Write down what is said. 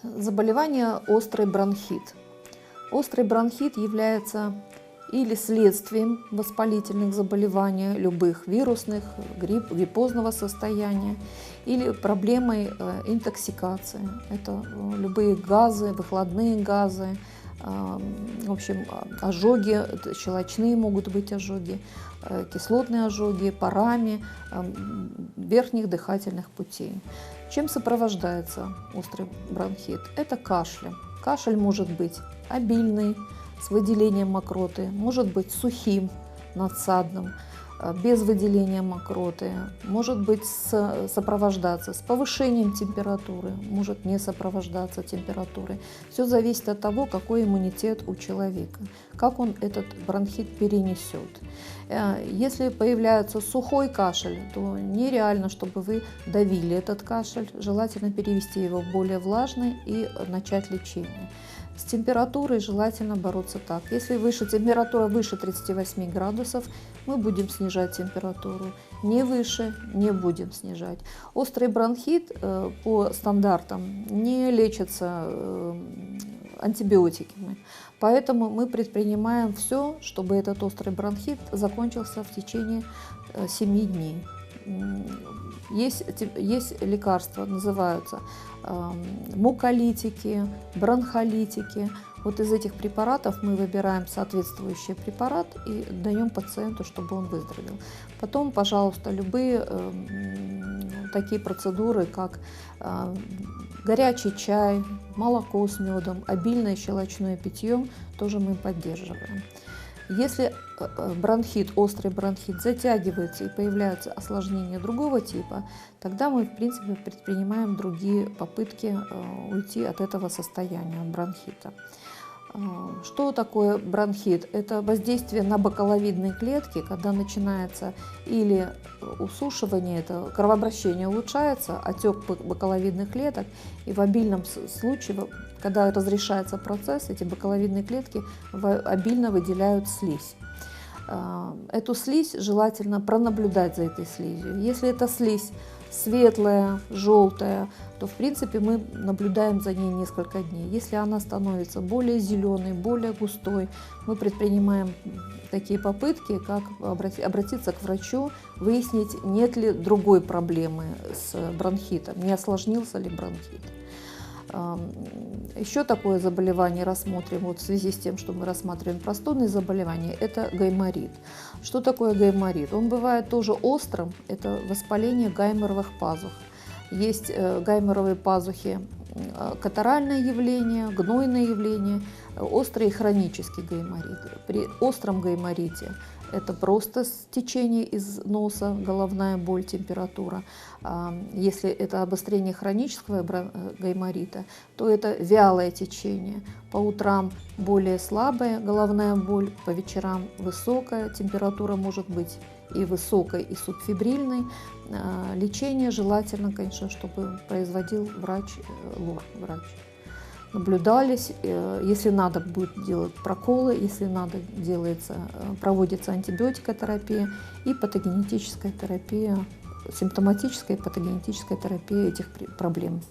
Заболевание острый бронхит. Острый бронхит является или следствием воспалительных заболеваний, любых вирусных, гриппозного состояния, или проблемой интоксикации. Это любые газы, выхлопные газы, в общем, ожоги, щелочные могут быть ожоги, кислотные ожоги, парами верхних дыхательных путей. Чем сопровождается острый бронхит? Это кашлем. Кашель может быть обильный, с выделением мокроты, может быть сухим, надсадным, без выделения мокроты, может быть сопровождаться с повышением температуры, может не сопровождаться температурой. Все зависит от того, какой иммунитет у человека, как он этот бронхит перенесет. Если появляется сухой кашель, то нереально, чтобы вы давили этот кашель, желательно перевести его в более влажный и начать лечение. С температурой желательно бороться так. Если температура выше 38 градусов, мы будем снижать температуру. Не выше, не будем снижать. Острый бронхит по стандартам не лечится антибиотиками. Поэтому мы предпринимаем все, чтобы этот острый бронхит закончился в течение 7 дней. Есть лекарства, называются муколитики, бронхолитики. Вот из этих препаратов мы выбираем соответствующий препарат и даем пациенту, чтобы он выздоровел. Потом, пожалуйста, любые такие процедуры, как горячий чай, молоко с медом, обильное щелочное питье, тоже мы поддерживаем. Если бронхит, острый бронхит затягивается и появляются осложнения другого типа, тогда мы, в принципе, предпринимаем другие попытки уйти от этого состояния, от бронхита. Что такое бронхит? Это воздействие на бакаловидные клетки, когда начинается или усушивание, это кровообращение улучшается, отек бакаловидных клеток, и в обильном случае, когда разрешается процесс, эти бакаловидные клетки обильно выделяют слизь. Эту слизь желательно пронаблюдать за этой слизью. Если эта слизь светлая, желтая, то в принципе мы наблюдаем за ней несколько дней. Если она становится более зеленой, более густой, мы предпринимаем такие попытки, как обратиться к врачу, выяснить, нет ли другой проблемы с бронхитом, не осложнился ли бронхит. Еще такое заболевание рассмотрим, вот в связи с тем, что мы рассматриваем простудные заболевания, это гайморит. Что такое гайморит? Он бывает тоже острым, это воспаление гайморовых пазух. Есть гайморовые пазухи, катаральное явление, гнойное явление, острый и хронический гайморит. При остром гайморите это просто течение из носа, головная боль, температура. Если это обострение хронического гайморита, то это вялое течение. По утрам более слабая головная боль, по вечерам высокая, температура может быть и высокой, и субфебрильной. Лечение желательно, конечно, чтобы производил врач. Наблюдались, если надо, будет делать проколы, если надо, проводится антибиотикотерапия и патогенетическая терапия, симптоматическая и патогенетическая терапия этих проблем.